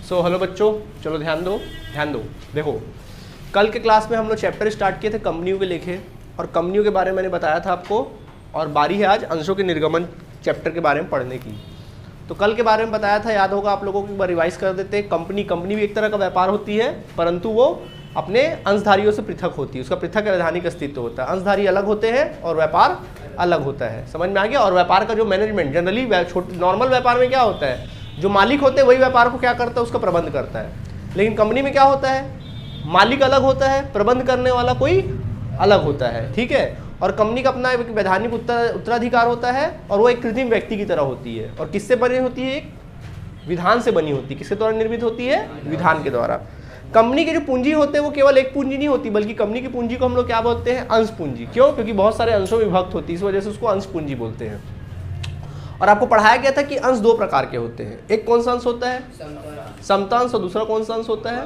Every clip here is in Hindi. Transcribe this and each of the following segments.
हेलो बच्चों, चलो ध्यान दो। देखो, कल के क्लास में हम लोग चैप्टर स्टार्ट किए थे कंपनियों के लेखे, और कंपनियों के बारे में मैंने बताया था आपको, और बारी है आज अंशों के निर्गमन चैप्टर के बारे में पढ़ने की। तो कल के बारे में बताया था, याद होगा आप लोगों को, एक बार रिवाइज कर देते हैं। कंपनी भी एक तरह का व्यापार होती है, परंतु वो अपने अंशधारियों से पृथक होती है, उसका पृथक वैधानिक अस्तित्व होता है। अंशधारी अलग होते हैं और व्यापार अलग होता है, समझ में आ गया। और व्यापार का जो मैनेजमेंट जनरली नॉर्मल व्यापार में क्या होता है, जो मालिक होते हैं वही व्यापार को क्या करता है, उसका प्रबंध करता है। लेकिन कंपनी में क्या होता है, मालिक अलग होता है, प्रबंध करने वाला कोई अलग होता है, ठीक है। और कंपनी का अपना एक वैधानिक उत्तराधिकार होता है, और वो एक कृत्रिम व्यक्ति की तरह होती है। और किससे बनी होती है, एक विधान से बनी होती है। किसके द्वारा निर्मित होती है, विधान के द्वारा। कंपनी के जो पूंजी होते हैं वो केवल एक पूंजी नहीं होती, बल्कि कंपनी की पूंजी को हम लोग क्या बोलते हैं, अंश पूंजी। क्यों? क्योंकि बहुत सारे अंशों में विभक्त होती है, इस वजह से उसको अंश पूंजी बोलते हैं। और आपको पढ़ाया गया था कि अंश दो प्रकार के होते हैं। एक कौन सा अंश होता है, समता अंश, और दूसरा कौन सा अंश होता है,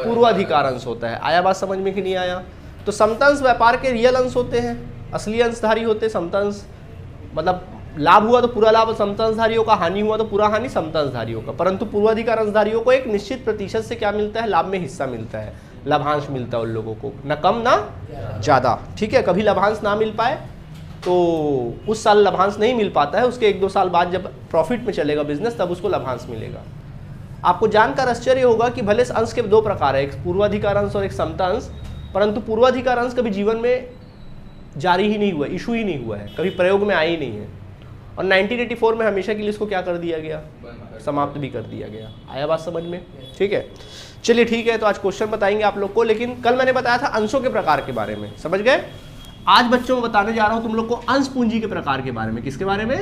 पूर्वाधिकार अंश होता है। आया बात समझ में कि नहीं आया? तो समता अंश व्यापार के रियल अंश होते हैं, असली अंशधारी होते हैं। समता अंश मतलब लाभ हुआ तो पूरा लाभ समता अंशधारियों का, हानि हुआ तो पूरा हानि समता अंशधारियों का। परंतु पूर्वाधिकार अंशधारियों को एक निश्चित प्रतिशत से क्या मिलता है, लाभ में हिस्सा मिलता है, लाभांश मिलता है उन लोगों को, न कम ना ज़्यादा, ठीक है। कभी लाभांश ना मिल पाए तो उस साल लाभांश नहीं मिल पाता है, उसके 1-2 साल बाद जब प्रॉफिट में चलेगा बिजनेस, तब उसको लाभांश मिलेगा। आपको जानकर आश्चर्य होगा कि भले अंश के दो प्रकार है, एक पूर्वाधिकार अंश और एक समता अंश, परंतु पूर्वाधिकार अंश कभी जीवन में जारी ही नहीं हुआ, इशू ही नहीं हुआ है, कभी प्रयोग में आई ही नहीं है। और 1984 में हमेशा के लिए इसको क्या कर दिया गया, समाप्त भी कर दिया गया। आया बात समझ में? ठीक है, चलिए ठीक है। तो आज क्वेश्चन बताएंगे आप लोग को, लेकिन कल मैंने बताया था अंशों के प्रकार के बारे में, समझ गए। आज बच्चों में बताने जा रहा हूं तुम लोग को अंश पूंजी के प्रकार के बारे में। किसके बारे में?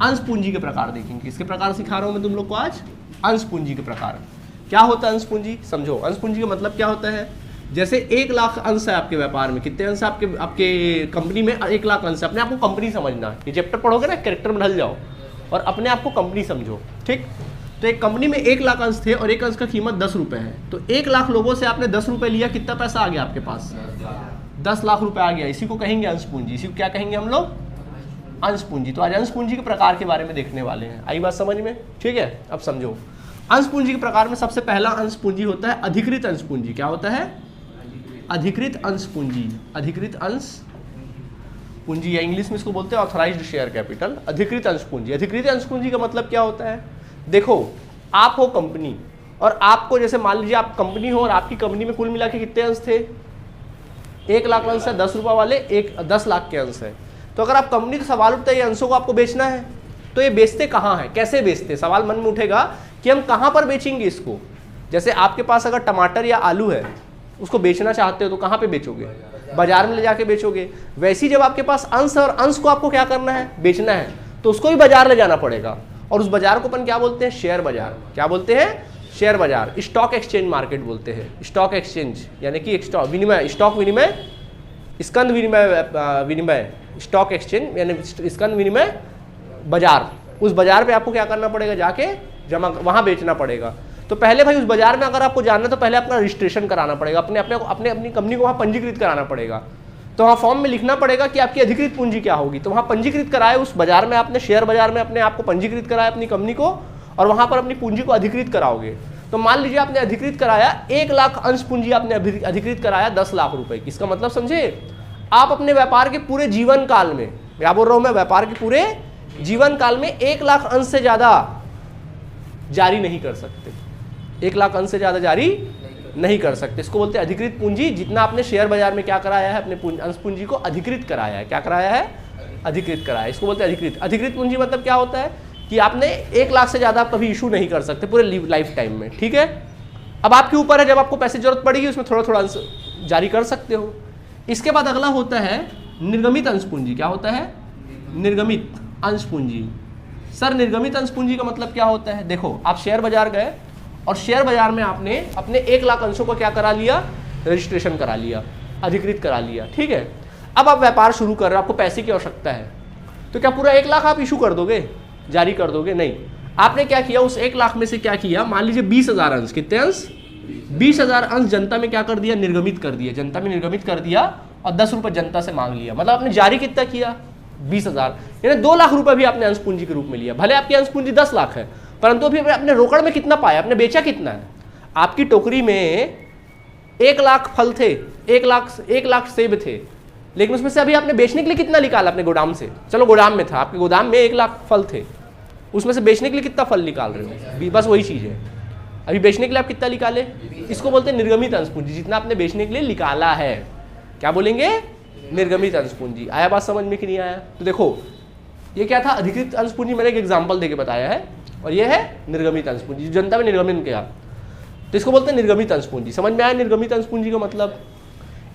अंश पूंजी के प्रकार देखेंगे। किसके प्रकार सिखा रहा हूं मैं तुम लोग को आज? अंश पूंजी के प्रकार। क्या होता है अंश पूंजी, समझो। अंश पूंजी का मतलब क्या होता है, जैसे 1 लाख अंश है आपके व्यापार में, कितने अंश आपके कंपनी में? 1 लाख अंश। अपने आप को कंपनी समझना, ये चैप्टर पढ़ोगे ना, कैरेक्टर में ढल जाओ और अपने आप को कंपनी समझो, ठीक। तो एक कंपनी में 1 लाख अंश थे और एक अंश का कीमत 10 रुपये है। तो 1 लाख लोगों से आपने 10 रुपये लिया, कितना पैसा आ गया आपके पास? 10 लाख रुपए आ गया। इसी को कहेंगे अंश पूंजी। इसी को क्या कहेंगे हम लोग? अंश पूंजी। तो आज अंश पूंजी के प्रकार के बारे में देखने वाले हैं। आई बात समझ में? ठीक है, अब समझो। अंश पूंजी के प्रकार में सबसे पहला अंश पूंजी होता है अधिकृत अंश पूंजी। क्या होता है? अधिकृत अंश पूंजी। अधिकृत अंश पूंजी, या इंग्लिश में इसको बोलते हैं ऑथराइज्ड शेयर कैपिटल। अधिकृत अंश पूंजी। अधिकृत अंश पूंजी का मतलब क्या होता है? देखो, आप हो कंपनी, और आपको जैसे मान लीजिए आप कंपनी हो, और आपकी कंपनी में कुल मिला के कितने अंश थे? 1 लाख अंश है, 10 रुपये वाले 10 लाख के अंश है। तो अगर आप कंपनी, तो सवाल उठता है ये अंशों को आपको बेचना है, तो ये बेचते कहाँ है, कैसे बेचते? सवाल मन में उठेगा कि हम कहाँ पर बेचेंगे इसको। जैसे आपके पास अगर टमाटर या आलू है, उसको बेचना चाहते हो तो कहाँ पे बेचोगे? बाजार में ले जाके बेचोगे। वैसे ही जब आपके पास अंश है और अंश को आपको क्या करना है, बेचना है, तो उसको भी बाजार ले जाना पड़ेगा। और उस बाजार को अपन क्या बोलते हैं? शेयर बाजार। क्या बोलते हैं? शेयर बाजार। स्टॉक एक्सचेंज मार्केट बोलते हैं। स्टॉक एक्सचेंज यानी कि विनिमय, स्टॉक विनिमय, स्कंद विनिमय, स्टॉक एक्सचेंज यानी स्कंद विनिमय बाजार। उस बाजार पे आपको क्या करना पड़ेगा, जाके जमा वहाँ बेचना पड़ेगा। तो पहले भाई उस बाजार में अगर आपको जानना, तो पहले अपना रजिस्ट्रेशन कराना पड़ेगा, अपनी कंपनी को वहाँ पंजीकृत कराना पड़ेगा। तो वहाँ फॉर्म में लिखना पड़ेगा कि आपकी अधिकृत पूंजी क्या होगी। तो वहाँ पंजीकृत कराए, उस बाजार में आपने शेयर बाजार में अपने आप को पंजीकृत कराया, अपनी कंपनी को, और वहाँ पर अपनी पूंजी को अधिकृत कराओगे। तो मान लीजिए आपने अधिकृत कराया 1 लाख अंश पूंजी, आपने अधिकृत कराया 10 लाख रुपए की। इसका मतलब समझे, आप अपने व्यापार के पूरे जीवन काल में, क्या बोल रहा हूँ मैं, व्यापार के पूरे जीवन काल में 1 लाख अंश से ज्यादा जारी नहीं कर सकते। 1 लाख अंश से ज्यादा जारी नहीं कर सकते। इसको बोलते हैं अधिकृत पूंजी। जितना आपने शेयर बाजार में क्या कराया है, अपने अंश पूंजी को अधिकृत कराया है। क्या कराया है? अधिकृत कराया है। इसको बोलते हैं अधिकृत। अधिकृत पूंजी मतलब क्या होता है कि आपने 1 लाख से ज्यादा कभी इशू नहीं कर सकते पूरे लाइफ टाइम में, ठीक है। अब आपके ऊपर है, जब आपको पैसे जरूरत पड़ेगी उसमें थोड़ा थोड़ा अंश जारी कर सकते हो। इसके बाद अगला होता है निर्गमित अंश पूंजी। क्या होता है? निर्गमित अंश पूंजी। सर, निर्गमित अंश पूंजी का मतलब क्या होता है? देखो, आप शेयर बाजार गए और शेयर बाजार में आपने अपने 1 लाख अंशों को क्या करा लिया, रजिस्ट्रेशन करा लिया, अधिकृत करा लिया, ठीक है। अब आप व्यापार शुरू कर रहे हो, आपको पैसे की आवश्यकता है, तो क्या पूरा 1 लाख आप इशू कर दोगे, जारी कर दोगे? नहीं। आपने क्या किया, उस 1 लाख में से क्या किया, मान लीजिए 20,000 अंश, कितने अंश? 20,000 अंश जनता में क्या कर दिया, निर्गमित कर दिया, जनता में निर्गमित कर दिया, और 10 रुपये जनता से मांग लिया। मतलब आपने जारी कितना किया, 20,000, यानी 2 लाख रुपए भी आपने अंश पूंजी के रूप में लिया। भले आपकी अंश पूंजी 10 लाख है, परंतु अभी आपने रोकड़ में कितना पाया, आपने बेचा कितना है। आपकी टोकरी में 1 लाख फल थे, 1 लाख सेब थे, लेकिन उसमें से अभी आपने बेचने के लिए कितना निकाला अपने गोदाम से। चलो गोदाम में था, आपके गोदाम में 1 लाख फल थे, उसमें से बेचने के लिए कितना फल निकाल रहे हो, बस वही चीज़ है। अभी बेचने के लिए आप कितना निकाले, इसको बोलते हैं निर्गमित अंश पूंजी। जितना आपने बेचने के लिए निकाला है, क्या बोलेंगे, निर्गमित अंश पूंजी। आया बात समझ में कि नहीं आया। तो देखो ये क्या था, अधिकृत अंश पूंजी मैंने एक एग्जाम्पल देके बताया है, और ये है निर्गमित अंश पूंजी, जनता में निर्गमन किया, तो इसको बोलते हैं निर्गमित अंश पूंजी। समझ में आया निर्गमित अंश पूंजी का मतलब।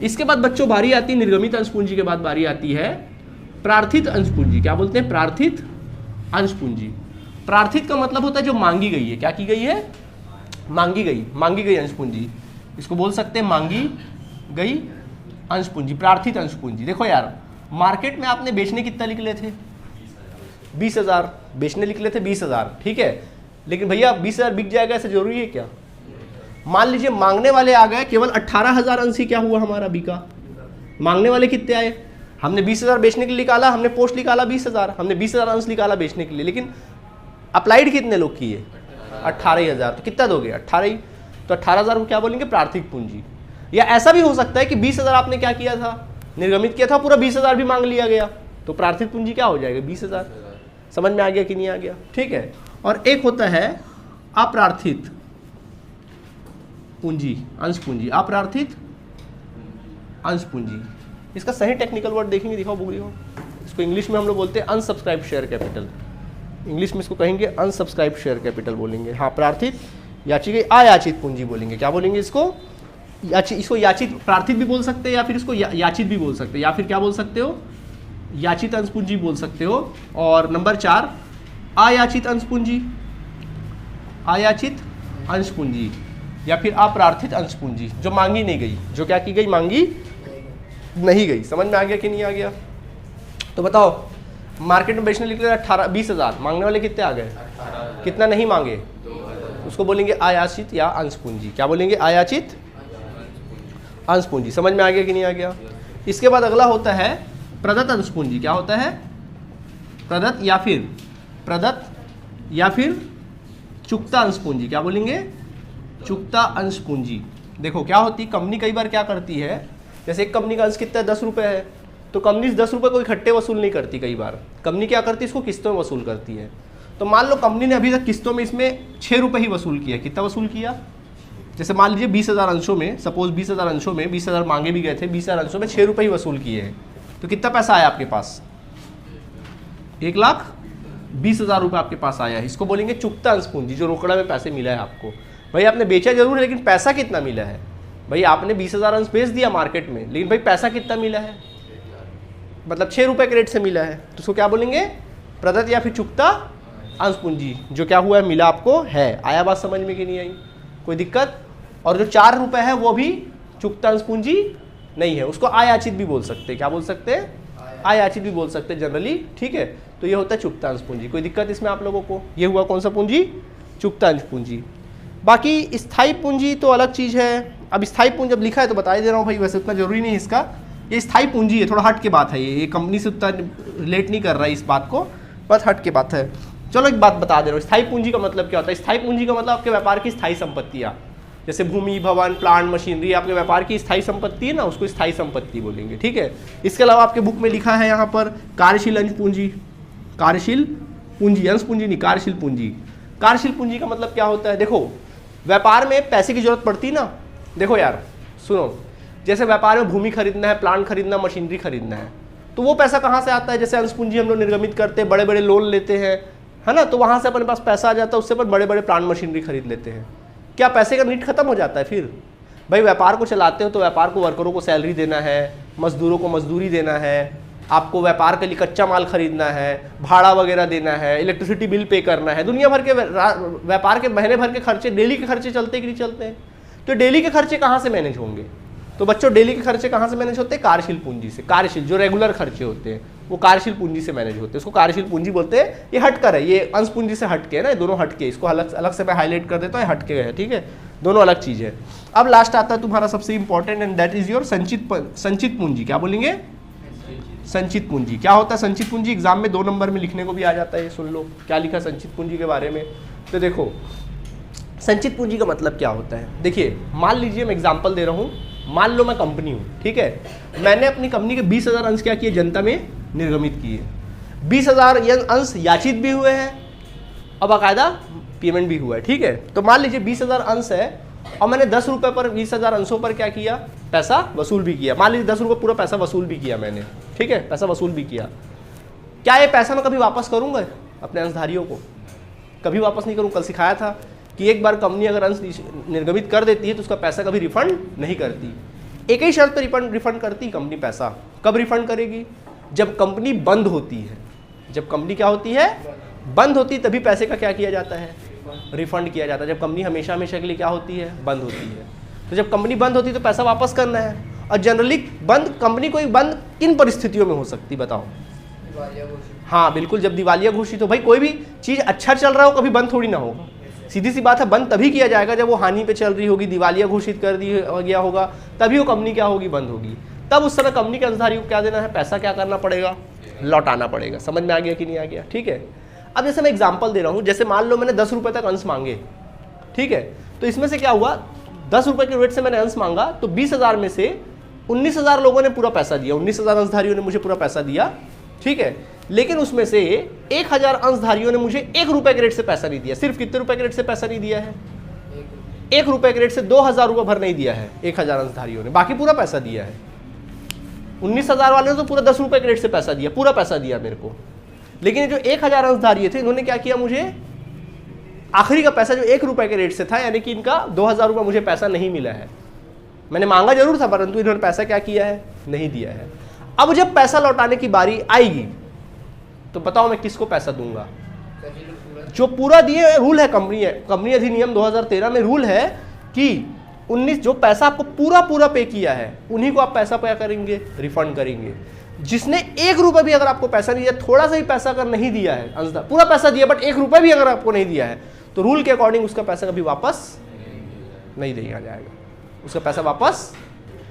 इसके बाद बच्चों बारी आती है, निर्गमित अंश पूंजी के बाद बारी आती है प्रार्थित अंश पूंजी। क्या बोलते हैं, प्रार्थित अंश पूंजी। प्रार्थित का मतलब होता है जो मांगी गई है, क्या की गई है, मांगी गई अंश पूंजी, इसको बोल सकते हैं मांगी गई अंश पूंजी, प्रार्थित अंश पूंजी। देखो यार, मार्केट में आपने बेचने कितना निकले थे, 20,000 बेचने निकले थे 20,000, ठीक है, लेकिन भैया 20,000 बिक जाएगा ऐसा जरूरी है क्या। मान लीजिए मांगने वाले आ गए, केवल 18,000 अंश ही क्या हुआ हमारा बिका। मांगने वाले कितने आए, हमने 20,000 बेचने के लिए निकाला, हमने पोस्ट निकाला 20,000, हमने 20,000 अंश निकाला बेचने के लिए, लेकिन अप्लाइड कितने लोग किए, 18,000, तो कितना दोगे 18 ही, तो 18,000 को क्या बोलेंगे, प्रार्थिक पूंजी। या ऐसा भी हो सकता है कि 20,000 आपने क्या किया था, निर्गमित किया था, पूरा 20,000 भी मांग लिया गया, तो प्रार्थिक पूंजी क्या हो जाएगा, 20,000। समझ में आ गया कि नहीं आ गया, ठीक है। और एक होता है अप्रार्थित पूंजी, अंश पूंजी, अप्रार्थित अंश पूंजी। इसका सही टेक्निकल वर्ड देखेंगे, दिखाओ बुक दिखाओ। इसको इंग्लिश में हम लोग बोलते हैं अनसब्सक्राइब शेयर कैपिटल, इंग्लिश में इसको कहेंगे अनसब्सक्राइब शेयर कैपिटल बोलेंगे। हाँ, प्रार्थित याची गई अयाचित पूंजी बोलेंगे, क्या बोलेंगे इसको, इसको याचित, प्रार्थित भी बोल सकते हैं, या फिर इसको याचित भी बोल सकते हैं, या फिर क्या बोल सकते हो, याचित अंश पूंजी बोल सकते हो। और नंबर 4 अयाचित अंश पूंजी, अयाचित अंश पूंजी, या फिर अप्रार्थित अंश पूंजी, जो मांगी नहीं गई, जो क्या की गई, मांगी नहीं गई। समझ में आ गया कि नहीं आ गया। तो बताओ, मार्केट में बेचने निकले 20,000, मांगने वाले कितने आ गए, कितना नहीं मांगे, उसको बोलेंगे अयाचित या अंश पूंजी। क्या बोलेंगे, अयाचित अंश पूंजी। समझ में आ गया कि नहीं आ गया। इसके बाद अगला होता है प्रदत्त अंश पूंजी। क्या होता है, प्रदत्त या फिर चुकता अंश पूंजी। क्या बोलेंगे, चुकता अंश पूंजी। देखो क्या होती, कंपनी कई बार क्या करती है, जैसे एक कंपनी का अंश कितना है, 10 रुपये है, तो कंपनी 10 रुपये को इकट्ठे वसूल नहीं करती, कई बार कंपनी क्या करती है, इसको किस्तों में वसूल करती है। तो मान लो कंपनी ने अभी तक किस्तों में इसमें 6 रुपये ही वसूल किया। कितना वसूल किया, जैसे मान लीजिए 20,000 अंशों में, सपोज 20,000 अंशों में 20,000 मांगे भी गए थे, 20,000 अंशों में 6 रुपये ही वसूल किए हैं, तो कितना पैसा आया आपके पास, 1,20,000 रुपये आपके पास आया है। इसको बोलेंगे चुकता अंश पूंजी, जो रोकड़ा में पैसे मिला है आपको। भाई आपने बेचा जरूर है, लेकिन पैसा कितना मिला है, भाई आपने 20,000 अंश बेच दिया मार्केट में, लेकिन भाई पैसा कितना मिला है, मतलब 6 रुपये के रेट से मिला है, तो उसको क्या बोलेंगे, प्रदत्त या फिर चुकता अंश पूंजी, जो क्या हुआ है, मिला आपको है। आया बात समझ में कि नहीं आई, कोई दिक्कत। और जो 4 रुपये है वो भी चुकता अंश पूंजी नहीं है, उसको अयाचित भी बोल सकते हैं। क्या बोल सकते हैं, अयाचित भी बोल सकते हैं जनरली, ठीक है। तो ये होता है चुकता अंश पूंजी। कोई दिक्कत इसमें आप लोगों को, ये हुआ कौन सा पूंजी, चुकता अंश पूंजी। बाकी स्थायी पूंजी तो अलग चीज़ है। अब स्थायी पूंजी जब लिखा है तो बता ही दे रहा हूँ भाई, वैसे उतना जरूरी नहीं है इसका, ये स्थायी पूंजी है, थोड़ा हट के बात है, ये कंपनी से उतना रिलेट नहीं कर रहा है इस बात को, बस हट के बात है। चलो एक बात बता दे रहा हूँ, स्थायी पूंजी का मतलब क्या होता है। स्थायी पूंजी का मतलब आपके व्यापार की स्थायी संपत्तियाँ, जैसे भूमि, भवन, प्लांट, मशीनरी, आपके व्यापार की स्थायी संपत्ति है ना, उसको स्थायी संपत्ति बोलेंगे, ठीक है। इसके अलावा आपके बुक में लिखा है यहाँ पर कार्यशील अंश पूंजी, कार्यशील पूंजी, अंश पूंजी नहीं, कार्यशील पूंजी। कार्यशील पूंजी का मतलब क्या होता है, देखो व्यापार में पैसे की जरूरत पड़ती ना। देखो यार सुनो, जैसे व्यापार में भूमि खरीदना है, प्लांट खरीदना, मशीनरी खरीदना है, तो वो पैसा कहाँ से आता है, जैसे अंश पूंजी हम लोग निर्गमित करते हैं, बड़े बड़े लोन लेते हैं, है ना, तो वहाँ से अपने पास पैसा आ जाता है, उससे पर बड़े बड़े प्लांट मशीनरी खरीद लेते हैं। क्या पैसे का नीड खत्म हो जाता है फिर, भाई व्यापार को चलाते हो तो व्यापार को वर्करों को सैलरी देना है, मजदूरों को मजदूरी देना है, आपको व्यापार के लिए कच्चा माल खरीदना है, भाड़ा वगैरह देना है, इलेक्ट्रिसिटी बिल पे करना है, दुनिया भर के व्यापार के महीने भर के खर्चे, डेली के खर्चे चलते कि नहीं चलते हैं। तो डेली के खर्चे कहाँ से मैनेज होंगे, तो बच्चों डेली के खर्चे कहाँ से मैनेज होते हैं, कार्यशील पूंजी से। कार्यशील जो रेगुलर खर्चे होते हैं वो कार्यशील पूंजी से मैनेज होते हैं, उसको कार्यशील पूंजी बोलते हैं। ये हटकर है, ये अंश पूंजी से हटके है ना, दोनों हटके, इसको अलग अलग से मैं हाईलाइट कर देता हूँ, हटके है, ठीक है, दोनों अलग चीज़ है। अब लास्ट आता है तुम्हारा सबसे important, and that is your संचित पूंजी। क्या बोलेंगे, संचित पूंजी। क्या होता है संचित पूंजी, एग्जाम में 2 नंबर में लिखने को भी आ जाता है, ये सुन लो क्या लिखा संचित पूंजी के बारे में। तो देखो संचित पूंजी का मतलब क्या होता है। देखिए मान लीजिए मैं एग्जांपल दे रहा हूँ, मान लो मैं कंपनी हूँ, ठीक है, मैंने अपनी कंपनी के 20,000 अंश क्या किए, जनता में निर्गमित किए। 20,000 अंश याचित भी हुए हैं और बाकायदा पेमेंट भी हुआ है, ठीक है। तो मान लीजिए 20,000 अंश है और मैंने 10 रुपये पर 20,000 अंशों पर क्या किया, पैसा वसूल भी किया। मान लीजिए 10 रुपये पूरा पैसा वसूल भी किया मैंने, ठीक है, पैसा वसूल भी किया। क्या ये पैसा मैं कभी वापस करूँगा अपने अंशधारियों को? कभी वापस नहीं करूँ। कल सिखाया था कि एक बार कंपनी अगर अंश निर्गमित कर देती है तो उसका पैसा कभी रिफंड नहीं करती। एक ही शर्त पर रिफंड करती कंपनी पैसा। कब रिफंड करेगी? जब कंपनी बंद होती है। जब कंपनी क्या होती है, बंद होती है, तभी पैसे का क्या किया जाता है, रिफंड किया जाता है। जब कंपनी हमेशा हमेशा के लिए क्या होती है, बंद होती है। तो जब कंपनी बंद होती है तो पैसा वापस करना है। और जनरली बंद कंपनी कोई बंद किन परिस्थितियों में हो सकती बताओ? हाँ बिल्कुल, जब दिवालिया घोषित हो। भाई कोई भी चीज़ अच्छा चल रहा हो कभी बंद थोड़ी ना होगा। सीधी सी बात है, बंद तभी किया जाएगा जब वो हानि पे चल रही होगी, दिवालिया घोषित कर दिया गया होगा, तभी वो कंपनी क्या होगी, बंद होगी। तब उस समय कंपनी के अंशधारियों को क्या देना है, पैसा क्या करना पड़ेगा, लौटाना पड़ेगा। समझ में आ गया कि नहीं आ गया? ठीक है। अब जैसे मैं एग्जांपल दे रहा हूँ, जैसे मान लो मैंने 10 रुपये तक अंश मांगे, ठीक है, तो इसमें से क्या हुआ, 10 रुपये के रेट से मैंने अंश मांगा तो 20,000 में से 19,000 लोगों ने पूरा पैसा दिया, 19,000 अंशधारियों ने मुझे पूरा पैसा दिया, ठीक है। लेकिन उसमें से 1,000 अंशधारियों ने मुझे 1 रुपये के रेट से पैसा नहीं दिया। सिर्फ कितने रुपए के रेट से पैसा नहीं दिया है, 1 रुपये के रेट से 2,000 रुपये भर नहीं दिया है 1,000 अंशधारियों ने, बाकी पूरा पैसा दिया है। 19,000 वाले ने तो पूरा 10 रुपये के रेट से पैसा दिया, पूरा पैसा दिया मेरे को। लेकिन जो 1,000 अंशधारी थे इन्होंने क्या किया, मुझे आखिरी का पैसा जो 1 रुपये के रेट से था, यानी कि इनका 2,000 रुपये मुझे पैसा नहीं मिला है। मैंने मांगा जरूर था परंतु इन्होंने पैसा क्या किया है, नहीं दिया है। अब जब पैसा लौटाने की बारी आएगी तो बताओ मैं किसको पैसा दूंगा? जो पूरा दिए, रूल है कंपनी अधिनियम 2013 में रूल है कि 19 जो पैसा आपको पूरा पे किया है उन्हीं को आप पैसा क्या करेंगे, रिफंड करेंगे। जिसने 1 रुपये भी अगर आपको पैसा नहीं दिया, थोड़ा सा ही पैसा अगर नहीं दिया है, अंशदार पूरा पैसा दिया बट 1 रुपये भी अगर आपको नहीं दिया है, तो रूल के अकॉर्डिंग उसका पैसा कभी वापस नहीं दिया जाएगा, उसका पैसा वापस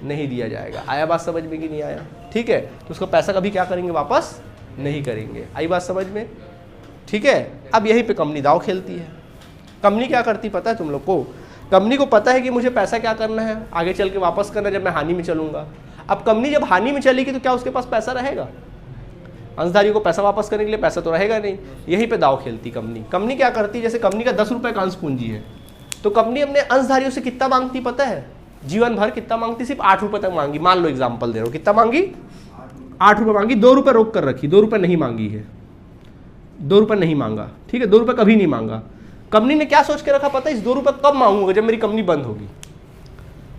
नहीं दिया जाएगा। आया बात समझ में कि नहीं आया? ठीक है, तो उसका पैसा कभी क्या करेंगे, वापस नहीं करेंगे। आई बात समझ में? ठीक है। अब यहीं पे कंपनी दाव खेलती है। कंपनी क्या करती पता है तुम लोग को? कंपनी को पता है कि मुझे पैसा क्या करना है, आगे चल के वापस करना है जब मैं हानि में चलूंगा। अब कंपनी जब हानि में चलेगी तो क्या उसके पास पैसा रहेगा? अंशधारियों को पैसा वापस करने के लिए पैसा तो रहेगा नहीं। यहीं पे दाव खेलती कंपनी। कंपनी क्या करती, जैसे कंपनी का 10 रुपये का अंश पूंजी है तो कंपनी अपने अंशधारियों से कितना मांगती पता है? जीवन भर कितना मांगती? सिर्फ 8 रुपये तक मांगी। मान लो एग्जाम्पल दे रहा हूँ, कितना मांगी? 8 रुपये मांगी। 2 रुपये रोक कर रखी, 2 रुपये नहीं मांगी है, 2 रुपये नहीं मांगा, ठीक है, 2 रुपये कभी नहीं मांगा। कंपनी ने क्या सोच के रखा पता है, इस 2 रुपये कब मांगूंगा, जब मेरी कंपनी बंद होगी।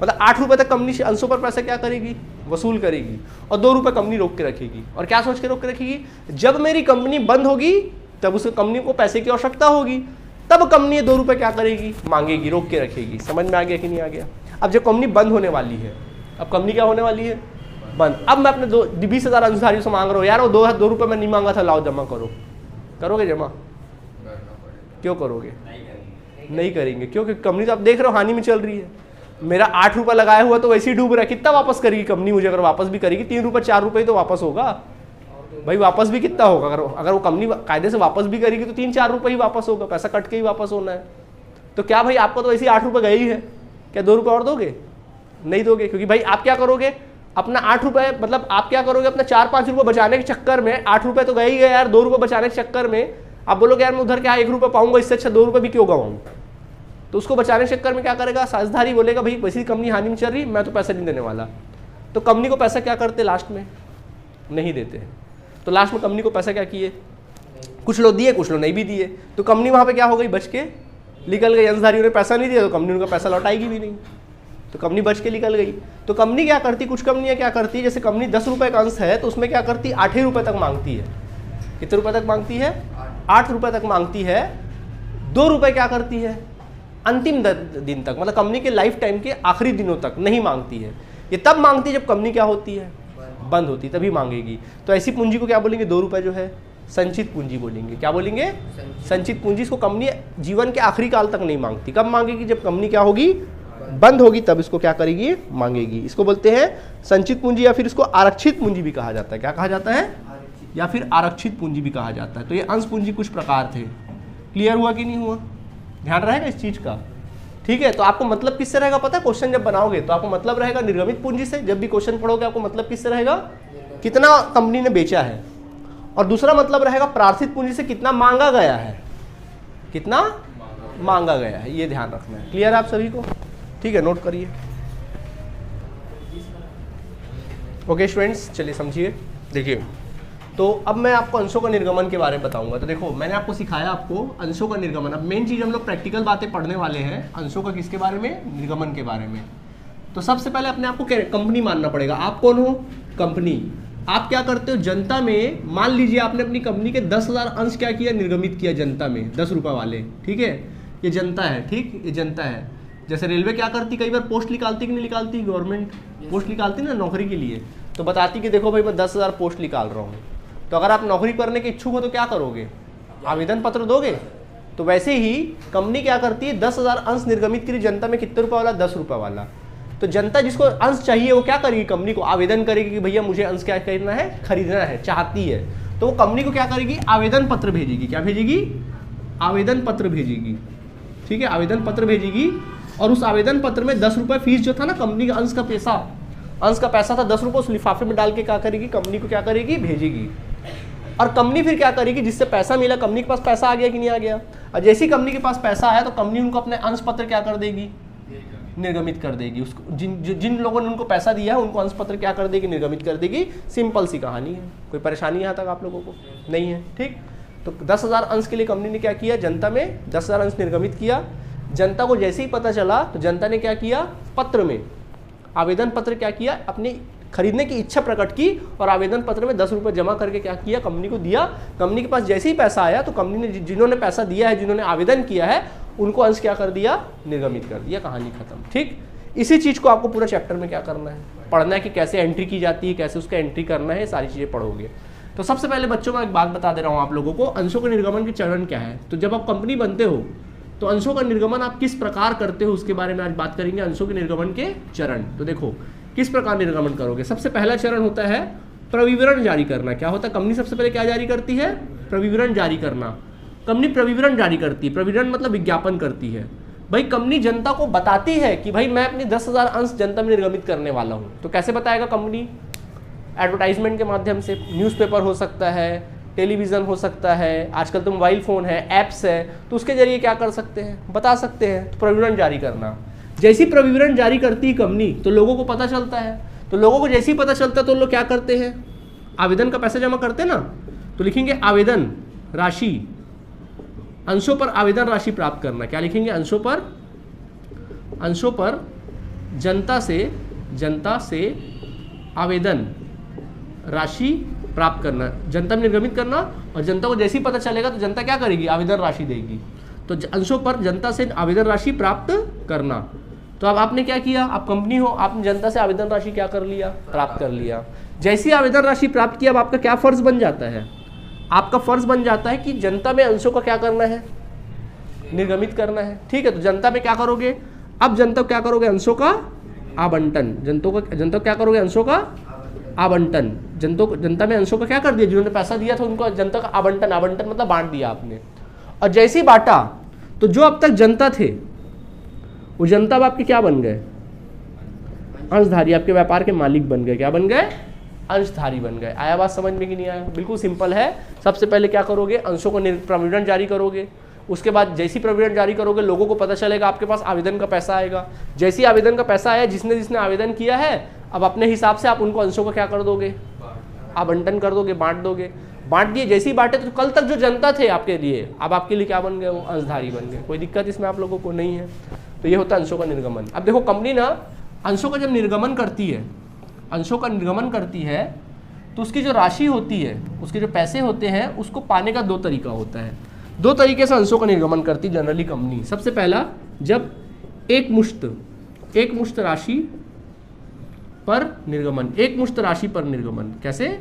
मतलब 8 रुपये तक कंपनी से अंशों पर पैसा क्या करेगी, वसूल करेगी, और 2 रुपये कंपनी रोक के रखेगी। और क्या सोच के रोक के रखेगी, जब मेरी कंपनी बंद होगी तब उस कंपनी को पैसे की आवश्यकता होगी, तब कंपनी 2 रुपये क्या करेगी, मांगेगी, रोक के रखेगी। समझ में आ गया कि नहीं आ गया? अब जब कंपनी बंद होने वाली है, अब कंपनी क्या होने वाली है, बंद। अब मैं अपने 20,000 अंशधारियों से मांग रहा हूँ, यार वो 2 रुपये मैं नहीं मांगा था, लाओ जमा करो। करोगे जमा? क्यों करोगे? नहीं करेंगे। क्योंकि कंपनी तो आप देख रहे हो हानि में चल रही है। मेरा 8 रुपये लगाया हुआ तो वैसे ही डूब रहा है, कितना वापस करेगी कंपनी मुझे? अगर वापस भी करेगी 3 रुपये 4 रुपये तो वापस होगा भाई। वापस भी कितना होगा? अगर वो कंपनी कायदे से वापस भी करेगी तो 3-4 रुपये ही वापस होगा, पैसा कट के ही वापस होना है। तो क्या भाई आपको तो वैसे ही 8 रुपये गए ही है, क्या 2 रुपये और दोगे? नहीं दोगे। क्योंकि भाई आप क्या करोगे, अपना 8 रुपये मतलब आप क्या करोगे, अपना 4-5 रुपये बचाने के चक्कर में 8 रुपये तो गए ही गए यार, 2 रुपये बचाने के चक्कर में आप बोलोगे यार मैं उधर क्या 1 रुपये पाऊंगा, इससे अच्छा 2 रुपये भी क्यों गवाऊँ। तो उसको बचाने के चक्कर में क्या करेगा, साझेदारी बोलेगा भाई वैसी कंपनी हानि में चल रही, मैं तो पैसा नहीं देने वाला। तो कंपनी को पैसा क्या करते, लास्ट में नहीं देते। तो लास्ट में कंपनी को पैसा क्या किए, कुछ लोग दिए कुछ लोग नहीं भी दिए। तो कंपनी वहाँ पे क्या हो गई, बच के निकल गई। अंशधारियों ने पैसा नहीं दिया तो कंपनी उनका पैसा लौटाएगी भी नहीं, तो कंपनी बच के निकल गई। तो कंपनी क्या करती, कुछ कंपनियाँ क्या करती, जैसे कंपनी 10 रुपये का अंश है तो उसमें क्या करती, 8 ही रुपये तक मांगती है। कितने रुपये तक मांगती है, 8 रुपये तक मांगती है। 2 रुपये क्या करती है, अंतिम दिन तक, मतलब कंपनी के लाइफ टाइम के आखिरी दिनों तक नहीं मांगती है। ये तब मांगती है जब कंपनी क्या होती है, बंद होती है, तभी मांगेगी। तो ऐसी पूंजी को क्या बोलेंगे, 2 रुपये जो है संचित पूंजी बोलेंगे। क्या बोलेंगे, संचित पूंजी। इसको कंपनी जीवन के आखिरी काल तक नहीं मांगती। कब मांगेगी, जब कंपनी क्या होगी, बंद होगी, तब इसको क्या करेगी, मांगेगी। इसको बोलते हैं संचित पूंजी, या फिर इसको आरक्षित पूंजी भी कहा जाता है। क्या कहा जाता है, या फिर आरक्षित पूंजी भी कहा जाता है। तो ये अंश पूंजी कुछ प्रकार थे। क्लियर हुआ कि नहीं हुआ? ध्यान रहेगा इस चीज का, ठीक है। तो आपको मतलब किससे रहेगा पता है, क्वेश्चन जब बनाओगे तो आपको मतलब रहेगा निर्गमित पूंजी से। जब भी क्वेश्चन पढ़ोगे आपको मतलब किससे रहेगा, कितना कंपनी ने बेचा है। और दूसरा मतलब रहेगा प्रार्थित पूंजी से कितना मांगा गया है, कितना मांगा गया है, ये ध्यान रखना है। क्लियर है आप सभी को, ठीक है, नोट करिए। ओके स्टूडेंट्स, चलिए समझिए। देखिए, तो अब मैं आपको अंशों का निर्गमन के बारे में बताऊंगा। तो देखो, मैंने आपको सिखाया आपको अंशों का निर्गमन। अब मेन चीज हम लोग प्रैक्टिकल बातें पढ़ने वाले हैं अंशों का, किसके बारे में, निर्गमन के बारे में। तो सबसे पहले अपने आपको कंपनी मानना पड़ेगा। आप कौन हो, कंपनी। आप क्या करते हो, जनता में, मान लीजिए आपने अपनी कंपनी के 10,000 अंश क्या किया, निर्गमित किया जनता में, 10 रुपये वाले, ठीक है। ये जनता है, ठीक, ये जनता है। जैसे रेलवे क्या करती, कई बार पोस्ट निकालती कि नहीं निकालती, गवर्नमेंट पोस्ट निकालती ना नौकरी के लिए, तो बताती कि देखो भाई मैं 10,000 पोस्ट निकाल रहा हूँ। तो अगर आप नौकरी करने के इच्छुक हो तो क्या करोगे, आवेदन पत्र दोगे। तो वैसे ही कंपनी क्या करती है, 10,000 अंश निर्गमित के लिए जनता में कितने रुपए वाला, 10 रुपये वाला। तो जनता जिसको अंश चाहिए वो क्या करेगी, कंपनी को आवेदन करेगी कि भैया मुझे अंश क्या करना है, खरीदना है, चाहती है। तो वो कंपनी को क्या करेगी, आवेदन पत्र भेजेगी। क्या भेजेगी, आवेदन पत्र भेजेगी, ठीक है, आवेदन पत्र भेजेगी। और उस आवेदन पत्र में 10 रुपये फीस जो था ना, कंपनी का अंश का पैसा था 10 रुपये, उस लिफाफे में डाल के क्या करेगी, कंपनी को क्या करेगी, भेजेगी। और कंपनी फिर क्या करेगी, जिससे पैसा मिला, कंपनी के पास पैसा आ गया कि नहीं आ गया। और जैसे ही कंपनी के पास पैसा आया तो कंपनी उनको अपने अंश पत्र क्या कर देगी, निर्गमित कर देगी। उसको जिन लोगों ने उनको पैसा दिया है उनको अंश पत्र क्या कर देगी, निर्गमित कर देगी। सिंपल सी कहानी है, कोई परेशानी यहाँ तक आप लोगों को नहीं है, ठीक। तो 10,000 अंश के लिए कंपनी ने क्या किया, जनता में 10,000 अंश निर्गमित किया। जनता को जैसे ही पता चला तो जनता ने क्या किया, पत्र में आवेदन पत्र क्या किया, अपनी खरीदने की इच्छा प्रकट की और आवेदन पत्र में 10 रुपये जमा करके क्या किया, कंपनी को दिया। कंपनी के पास जैसे ही पैसा आया तो कंपनी ने जिन्होंने पैसा दिया है, जिन्होंने आवेदन किया है, उनको अंश क्या कर दिया, निर्गमित कर दिया। कहानी खत्म, ठीक। इसी चीज को आपको पूरा चैप्टर में क्या करना है, पढ़ना है कि कैसे एंट्री की जाती है, कैसे उसका एंट्री करना है, सारी चीजें पढ़ोगे। तो सबसे पहले बच्चों मैं एक बात बता दे रहा हूँ आप लोगों को, अंशों के निर्गमन के चरण क्या है। तो जब आप कंपनी बनते हो तो अंशों का निर्गमन आप किस प्रकार करते हो उसके बारे में आज बात करेंगे, अंशों के निर्गमन के चरण। तो देखो किस प्रकार निर्गमन करोगे। सबसे पहला चरण होता है प्रविवरण जारी करना। क्या होता है, कंपनी सबसे पहले क्या जारी करती है, प्रविवरण जारी करना। कंपनी प्रविवरण जारी करती है, प्रविवरण मतलब विज्ञापन करती है। भाई कंपनी जनता को बताती है कि भाई मैं अपनी 10,000 अंश जनता में निर्गमित करने वाला हूँ। तो कैसे बताएगा कंपनी, एडवर्टाइजमेंट के माध्यम से, न्यूज़पेपर हो सकता है, टेलीविज़न हो सकता है, आजकल तो मोबाइल फ़ोन है, ऐप्स है, तो उसके जरिए क्या कर सकते हैं, बता सकते हैं। तो प्रविवरण जारी करना, जैसी प्रविवरण जारी करती है कंपनी तो लोगों को पता चलता है। तो लोगों को जैसे ही पता चलता है तो लोग क्या करते हैं, आवेदन का पैसा जमा करते हैं ना। तो लिखेंगे आवेदन राशि, अंशों पर आवेदन राशि प्राप्त करना। क्या लिखेंगे, अंशों पर जनता से आवेदन राशि प्राप्त करना, जनता में निर्गमित करना। और जनता को जैसे ही पता चलेगा तो जनता क्या करेगी, आवेदन राशि देगी। तो अंशों पर जनता से आवेदन राशि प्राप्त करना। तो अब आपने क्या किया, आप कंपनी हो, आपने जनता से आवेदन राशि क्या कर लिया, प्राप्त कर लिया। जैसी आवेदन राशि प्राप्त किया अब आपका क्या फर्ज बन जाता है, आपका फर्ज बन जाता है कि जनता में अंशों का क्या करना है, निर्गमित करना है, ठीक है। तो जनता में क्या करोगे, अब जनता क्या करोगे, अंशों का आवंटन। जनता क्या करोगे, अंशों का आवंटन। जनता में अंशों का क्या कर दिया, जिन्होंने पैसा दिया था उनको जनता का आवंटन, आवंटन मतलब बांट दिया आपने। और जैसे ही बांटा तो जो अब तक जनता थे वो जनता अब आपके क्या बन गए, अंशधारी, आपके व्यापार के मालिक बन गए। क्या बन गए, अंशधारी बन गए। आया बात समझ में कि नहीं आया, बिल्कुल सिंपल है। सबसे पहले क्या करोगे, अंशों को प्रविवरण जारी करोगे। उसके बाद जैसी प्रविवरण जारी करोगे लोगों को पता चलेगा, आपके पास आवेदन का पैसा आएगा। जैसी आवेदन का पैसा आया, जिसने आवेदन किया है अब अपने हिसाब से आप उनको अंशों का क्या कर दोगे, आवंटन कर दोगे, बांट दोगे। बांट दिए, जैसे ही बांटे तो कल तक जो जनता थे आपके लिए अब आपके लिए क्या बन गए, वो अंशधारी बन गए। कोई दिक्कत इसमें आप लोगों को नहीं है। तो ये होता है अंशों का निर्गमन। अब देखो कंपनी ना अंशों का जब निर्गमन करती है, अंशों का निर्गमन करती है तो उसकी जो राशि होती है, उसके जो पैसे होते हैं उसको पाने का 2 तरीका होता है। 2 तरीके से अंशों का निर्गमन करती है जनरली कंपनी। सबसे पहला, जब एक मुश्त राशि पर निर्गमन, एक मुश्त राशि पर निर्गमन। कैसे,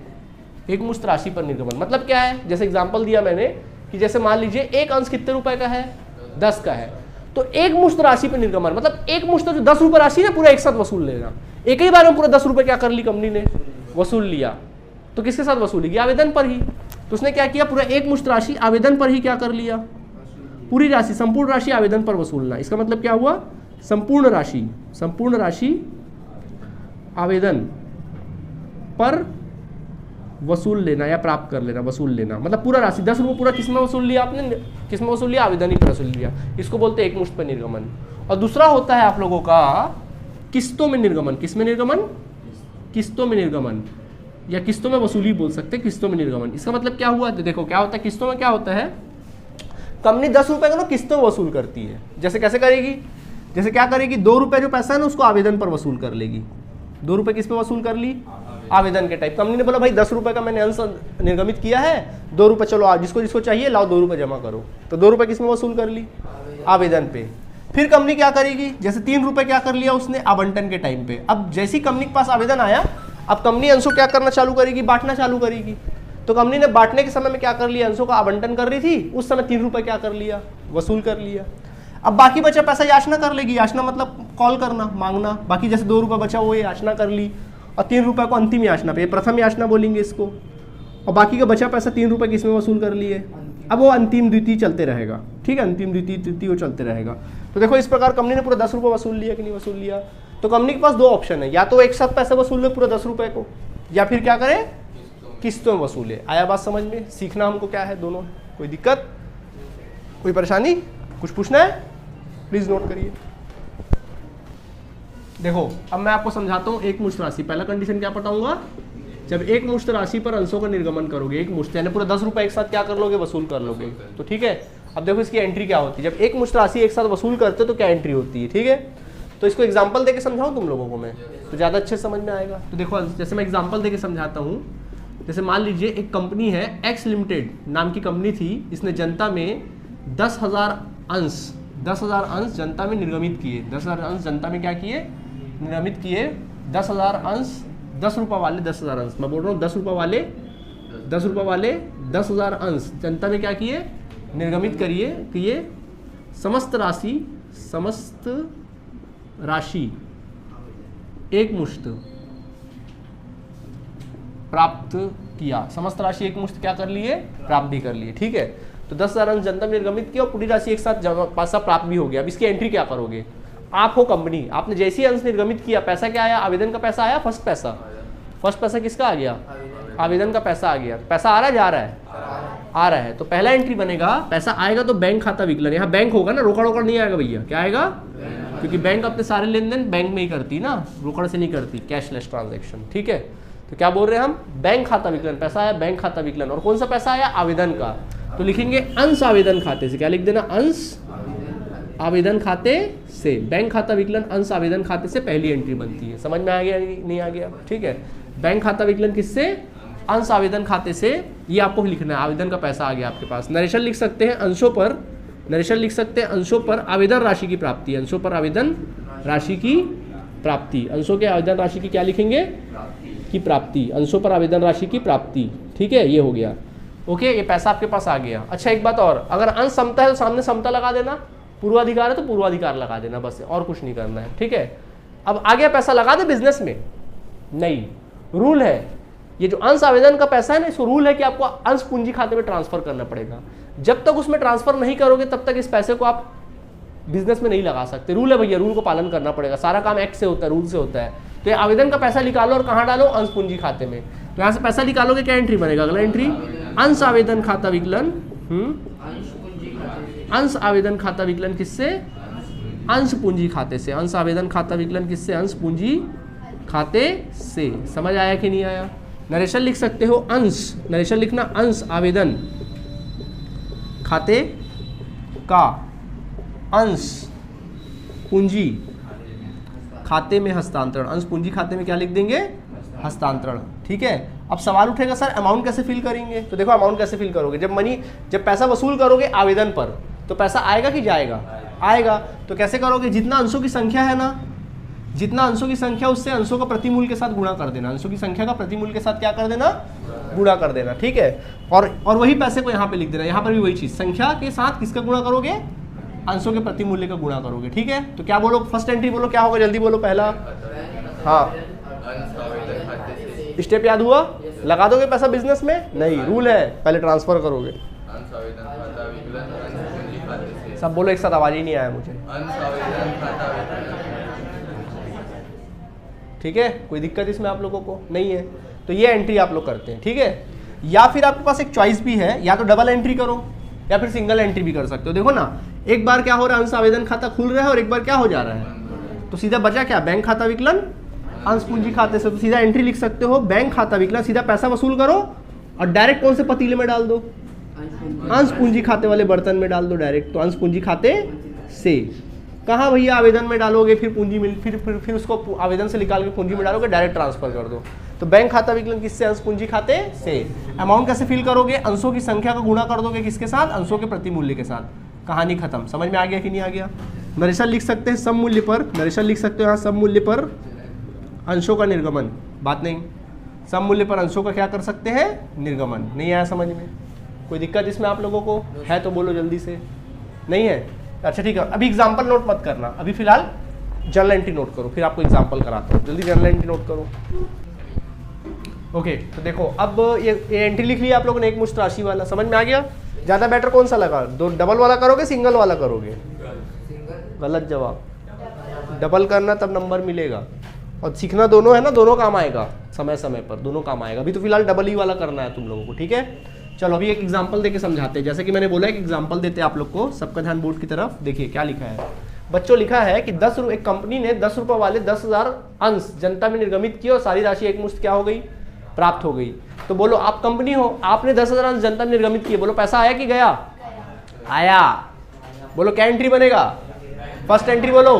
एक मुश्त राशि पर निर्गमन मतलब क्या है, जैसे एग्जांपल दिया मैंने कि जैसे मान लीजिए एक अंश कितने रुपए का है, 10 का है। तो एक मुश्त राशि पर निर्गमन मतलब एक मुश्त जो 10 रुपये राशि है पूरा एक साथ वसूल लेना। एक ही बार में पूरा 10 रुपये क्या कर ली कंपनी ने, वसूल लिया। तो किसके साथ वसूली की, आवेदन पर ही। तो उसने क्या किया, पूरा एक मुश्त राशि आवेदन पर ही क्या कर लिया, पूरी राशि, संपूर्ण राशि आवेदन पर वसूलना। इसका मतलब क्या हुआ, संपूर्ण राशि आवेदन पर वसूल लेना या प्राप्त कर लेना, वसूल लेना मतलब पूरा राशि 10 रुपये पूरा किस में वसूल लिया आपने, किस में वसूल लिया, आवेदन ही पर वसूल लिया। इसको बोलते हैं एक मुश्त पर निर्गमन। और दूसरा होता है आप लोगों का किस्तों में निर्गमन। किस में निर्गमन, किस्तों में निर्गमन, या किस्तों में वसूली बोल सकते हैं, किस्तों में निर्गमन। इसका मतलब क्या हुआ, देखो क्या होता है किस्तों में, क्या होता है कंपनी 10 रुपये का ना किस्तों में वसूल करती है। जैसे कैसे करेगी, जैसे क्या करेगी, 2 रुपये जो पैसा है ना उसको आवेदन पर वसूल कर लेगी। 2 रुपये किस पे वसूल कर ली, आवेदन के टाइप। कंपनी ने बोला भाई 10 रुपये का मैंने अंश निर्गमित किया है, 2 रुपये चलो आज जिसको जिसको चाहिए लाओ 2 रुपये जमा करो, तो 2 रुपये किस में वसूल कर ली, आवेदन पे। फिर कंपनी क्या करेगी, जैसे 3 रुपये क्या कर लिया उसने आवंटन के टाइम पे। अब जैसी कंपनी के पास आवेदन आया, अब कंपनी अंशों क्या करना चालू करेगी, बांटना चालू करेगी। तो कंपनी ने बांटने के समय में क्या कर लिया, अंशों का आवंटन कर रही थी, उस समय 3 रुपये क्या कर लिया, वसूल कर लिया। अब बाकी बचा पैसा याचना कर लेगी, याचना मतलब कॉल करना, मांगना। बाकी जैसे 2 रुपये बचा वो याचना कर ली, और 3 रुपये को अंतिम याचना पे, प्रथम याचना बोलेंगे इसको। और बाकी का बचा पैसा 3 रुपये किसमें वसूल कर लिए, अब वो अंतिम द्वितीय चलते रहेगा, ठीक है, अंतिम द्वितीय तृतीय वो चलते रहेगा। तो देखो इस प्रकार कंपनी ने पूरा 10 रुपये वसूल लिया कि नहीं वसूल लिया। तो कंपनी के पास 2 ऑप्शन है, या तो एक साथ पैसा वसूल ले पूरा 10 रुपये को, या फिर क्या करे किस्तों में वसूले। आया बात समझ में, सीखना हमको क्या है दोनों, कोई दिक्कत, कोई परेशानी, कुछ पूछना है प्लीज नोट करिए। देखो अब मैं आपको समझाता हूँ एक मुश्त राशि। पहला कंडीशन क्या बताऊंगा, जब एक मुश्त राशि पर अंशों का निर्गमन करोगे, एक मुश्त यानी पूरा 10 रुपये एक साथ क्या कर लोगे, वसूल कर लोगे, तो ठीक है। अब देखो इसकी एंट्री क्या होती है, जब एक मुश्त राशि एक साथ वसूल करते हो तो क्या एंट्री होती है, ठीक है। तो इसको एग्जाम्पल देके समझाऊँ तुम लोगों को मैं, तो ज़्यादा अच्छे समझ में आएगा। तो देखो जैसे मैं एग्जाम्पल देके समझाता हूँ, जैसे मान लीजिए एक कंपनी है एक्स लिमिटेड नाम की कंपनी थी, इसने जनता में 10,000 अंश जनता में निर्गमित किए। 10,000 अंश जनता में क्या किए, निर्गमित किए। 10,000 अंश, 10 रुपये वाले 10,000 अंश, मैं बोल रहा हूँ 10 रुपये वाले 10,000 अंश जनता में क्या किए, निर्गमित करिए कि ये समस्त राशि एक मुश्त प्राप्त किया। समस्त राशि एक मुश्त क्या कर लिए, प्राप्त भी कर लिए, ठीक है। तो 10,000 अंश जनता में निर्गमित किया और पूरी राशि एक साथ पैसा प्राप्त भी हो गया। अब इसकी एंट्री क्या करोगे, आप हो कंपनी, आपने जैसे ही अंश निर्गमित किया, पैसा क्या आया, आवेदन का पैसा आया, फर्स्ट पैसा किसका आ गया, आवेदन का पैसा आ गया। पैसा आ रहा है, जा रहा है, आ रहा है। तो पहला एंट्री बनेगा, पैसा आएगा तो बैंक खाता विकलन, यहाँ बैंक होगा ना, रोकड़ नहीं आएगा भैया, क्या आएगा, क्योंकि बैंक अपने सारे लेन देन बैंक में ही करती ना, रोकड़ से नहीं करती, कैशलेस ट्रांजेक्शन, ठीक है। तो क्या बोल रहे हैं हम, बैंक खाता विकलन, पैसा आया बैंक खाता विकलन, और कौन सा पैसा आया, आवेदन का। तो लिखेंगे अंश आवेदन खाते से, क्या लिख देना, अंश आवेदन खाते से। बैंक खाता विकलन अंश आवेदन खाते से पहली एंट्री बनती है। समझ में आ गया नहीं आ गया, ठीक है। बैंक खाता विकलन किससे, अंश आवेदन खाते से, ये आपको लिखना है, आवेदन का पैसा आ गया आपके पास। नरेशन लिख सकते हैं अंशों पर, नरेशन लिख सकते हैं अंशों पर आवेदन राशि की प्राप्ति, अंशों पर आवेदन राशि की प्राप्ति, अंशों के आवेदन राशि की क्या लिखेंगे, की प्राप्ति, अंशों पर आवेदन राशि की प्राप्ति, ठीक है, ये हो गया। ओके, ये पैसा आपके पास आ गया। अच्छा एक बात और, अगर अंश समता है तो सामने समता लगा देना, पूर्वाधिकार है तो पूर्वाधिकार लगा देना, बस और कुछ नहीं करना है, ठीक है। अब आ गया पैसा, लगा दे बिजनेस में, नहीं, रूल है, ये जो अंश आवेदन का पैसा है ना, इसको रूल है कि आपको अंश पूंजी खाते में ट्रांसफर करना पड़ेगा। जब तक उसमें ट्रांसफर नहीं करोगे तब तक इस पैसे को आप बिजनेस में नहीं लगा सकते। रूल है भैया, रूल को पालन करना पड़ेगा, सारा काम एक्ट से होता है, रूल से होता है। तो ये आवेदन का पैसा निकालो और कहाँ डालो, अंश पूंजी खाते में। तो यहाँ से पैसा निकालोगे, क्या एंट्री बनेगा, अगला एंट्री, अंश आवेदन खाता विकलन, अंश आवेदन खाता विकलन किससे, अंश पूंजी खाते से। अंश आवेदन खाता विकलन किससे, अंश पूंजी खाते से। समझ आया कि नहीं आया। नरेशन लिख सकते हो अंश, नरेशन लिखना अंश आवेदन खाते का अंश पूंजी खाते में हस्तांतरण, अंश पूंजी खाते में क्या लिख देंगे, हस्तांतरण, ठीक है। अब सवाल उठेगा सर अमाउंट कैसे फिल करेंगे, तो देखो अमाउंट कैसे फिल करोगे, जब पैसा वसूल करोगे आवेदन पर तो पैसा आएगा कि जाएगा, आएगा। तो कैसे करोगे, जितना अंशों की संख्या है ना, जितना अंशों की संख्या उससे अंशों का प्रतिमूल के साथ गुणा कर देना, अंशों की संख्या का प्रतिमूल के साथ क्या कर देना, गुणा कर देना, ठीक है। और वही पैसे को यहाँ पे लिख देना, यहाँ पर भी वही चीज, संख्या के साथ किसका गुणा करोगे, अंशों के प्रतिमूल्य का गुणा करोगे, ठीक है। तो क्या बोलो, फर्स्ट एंट्री बोलो, क्या होगा जल्दी बोलो, पहला, हाँ स्टेप याद हुआ, लगा दोगे पैसा बिजनेस में, नहीं, रूल है पहले ट्रांसफर करोगे, सब बोलो एक साथ, आवाज ही नहीं आया मुझे। ठीक है, कोई दिक्कत इसमें आप लोगों को नहीं है? तो ये एंट्री आप लोग करते हैं, ठीक है। या फिर आपके पास एक चॉइस भी है, या तो डबल एंट्री करो या फिर सिंगल एंट्री भी कर सकते हो। देखो ना, एक बार क्या हो रहा है, अंश आवेदन खाता खुल रहा है और एक बार क्या हो जा रहा है, तो सीधा बचा क्या, बैंक खाता विकलन अंश पूंजी खाते से। तो सीधा एंट्री लिख सकते हो, बैंक खाता विकलन, सीधा पैसा वसूल करो और डायरेक्ट कौन से पतीले में डाल दो, अंश पूंजी खाते वाले बर्तन में डाल दो डायरेक्ट। तो अंश पूंजी खाते से कहाँ भैया आवेदन में डालोगे, फिर पूंजी मिल फिर उसको आवेदन से निकाल के पूंजी में डालोगे, डायरेक्ट ट्रांसफर कर दो। तो बैंक खाता विकलन किससे, अंश पूंजी खाते से। अमाउंट कैसे फिल करोगे, अंशों की संख्या का गुणा कर दोगे किसके साथ, अंशों के प्रति मूल्य के साथ। कहानी खत्म। समझ में आ गया कि नहीं आ गया? नरेशन लिख सकते हैं सम मूल्य पर, नरेशन लिख सकते हो यहाँ सम मूल्य पर अंशों का निर्गमन, बात नहीं। सम मूल्य पर अंशों का क्या कर सकते हैं, निर्गमन। नहीं आया समझ में? कोई दिक्कत इसमें आप लोगों को है तो बोलो जल्दी से। नहीं है? अच्छा ठीक है, अभी एग्जाम्पल नोट मत करना, अभी फिलहाल जर्नल एंट्री नोट करो, फिर आपको एग्जाम्पल कराता हूँ। जल्दी जर्नल एंट्री नोट करो। ओके, तो देखो अब ये एंट्री लिख लिया आप लोगों ने, एक मुश्त राशि वाला। समझ में आ गया? ज़्यादा बेटर कौन सा लगा, दो डबल वाला करोगे सिंगल वाला करोगे? गलत जवाब। डबल करना तब नंबर मिलेगा, और सीखना दोनों है ना, दोनों काम आएगा समय समय पर, दोनों काम आएगा। अभी तो फिलहाल डबल ही वाला करना है तुम लोगों को, ठीक है। चलो अभी एक एग्जांपल देके समझाते हैं। जैसे कि मैंने बोला एक एग्जांपल देते हैं आप लोग को। सबका ध्यान बोर्ड की तरफ देखिए क्या लिखा है बच्चों। लिखा है कि एक कंपनी ने 10 रुपये वाले 10,000 अंश जनता में निर्गमित किए और सारी राशि एक मुश्त क्या हो गई, प्राप्त हो गई। तो बोलो आप कंपनी हो, आपने 10,000 अंश जनता में निर्गमित किए, बोलो पैसा आया कि गया? आया। बोलो क्या एंट्री बनेगा, फर्स्ट एंट्री बोलो,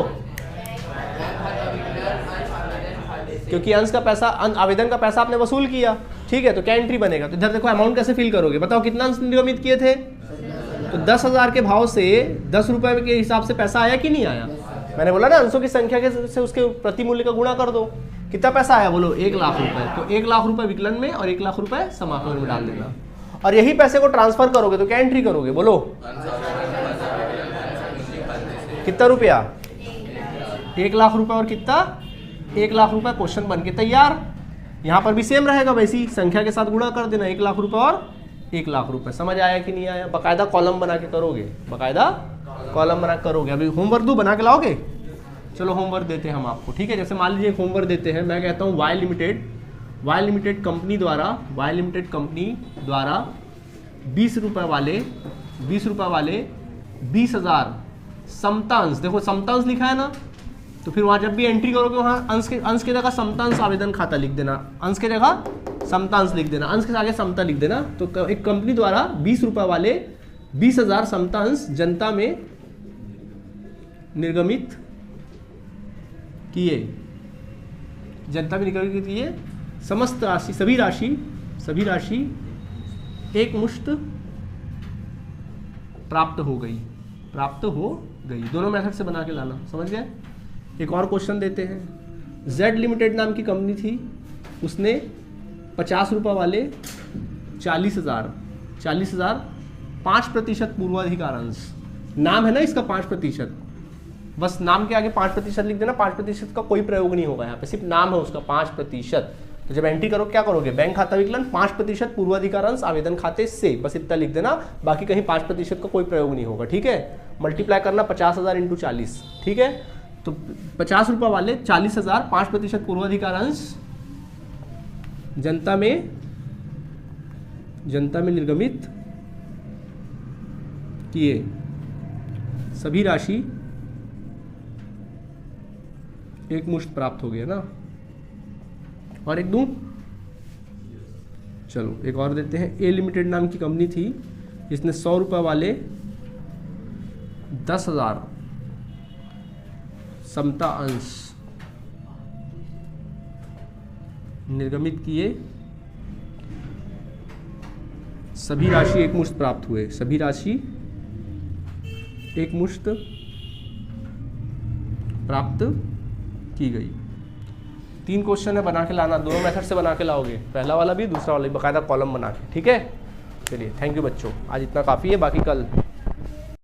क्योंकि अंश का पैसा, आवेदन का पैसा आपने वसूल किया, ठीक है। तो क्या एंट्री बनेगा? तो इधर देखो अमाउंट कैसे फिल करोगे, बताओ कितना अंश निर्गमित किए थे? तो 10,000 के भाव से 10 रुपए के हिसाब से पैसा आया कि नहीं आया? मैंने बोला ना अंशों की संख्या के से उसके प्रति मूल्य का गुणा कर दो। कितना पैसा आया बोलो, 1 लाख रुपए। तो 1 लाख रुपए विकलन में और 1 लाख रुपए समाकलन में डाल देना, और यही पैसे को ट्रांसफर करोगे तो क्या एंट्री करोगे बोलो? कितना रुपया? 1 लाख रुपए और कितना? 1 लाख रुपए। क्वेश्चन बन के तैयार। यहाँ पर भी सेम रहेगा, वैसी संख्या के साथ गुणा कर देना, 1 लाख रुपए और 1 लाख रुपए। समझ आया कि नहीं आया? बाकायदा कॉलम बना के करोगे, बाकायदा कॉलम बना करोगे। अभी होमवर्क दो, बना के लाओगे? चलो होमवर्क देते हैं हम आपको, ठीक है। जैसे मान लीजिए होमवर्क देते हैं, मैं कहता हूँ वाई लिमिटेड कंपनी द्वारा 20 रुपये वाले 20,000 समतांश, देखो समतांश लिखा है ना, तो फिर वहाँ जब भी एंट्री करोगे वहाँ अंश के जगह समतांश आवेदन खाता लिख देना, अंश के जगह समतांश लिख देना, अंश के आगे समता लिख देना। तो एक कंपनी द्वारा 20 रुपये वाले 20,000 समतांश जनता में निर्गमित किए, समस्त राशि सभी राशि एक मुश्त प्राप्त हो गई। दोनों मेथड से बना के लाना, समझ गए? एक और क्वेश्चन देते हैं। जेड लिमिटेड नाम की कंपनी थी, उसने 50 रुपये वाले 40,000 5% पूर्वाधिकार अंश, नाम है ना इसका 5%, बस नाम के आगे 5% लिख देना। 5% का कोई प्रयोग नहीं होगा यहाँ पे, सिर्फ नाम है उसका 5%। तो जब एंट्री करो क्या करोगे, बैंक खाता विकलन 5% पूर्वाधिकार अंश आवेदन खाते से, बस इतना लिख देना, बाकी कहीं 5% का कोई प्रयोग नहीं होगा, ठीक है। मल्टीप्लाई करना 50,000 × 40, ठीक है। तो 50 रुपये वाले 40,000 5% पूर्वाधिकार अंश जनता में निर्गमित किए, सभी राशि एक मुश्त प्राप्त हो गया ना। और एक दूं, चलो एक और देते हैं। ए लिमिटेड नाम की कंपनी थी, जिसने 100 रुपये वाले 10,000 समता अंश निर्गमित किए, सभी राशि एक मुश्त प्राप्त हुए, सभी राशि एक मुश्त प्राप्त की गई। 3 क्वेश्चन है, बना के लाना, दोनों मेथड से बना के लाओगे, पहला वाला भी दूसरा वाला भी, बाकायदा कॉलम बना के, ठीक है। चलिए थैंक यू बच्चों, आज इतना काफ़ी है, बाकी कल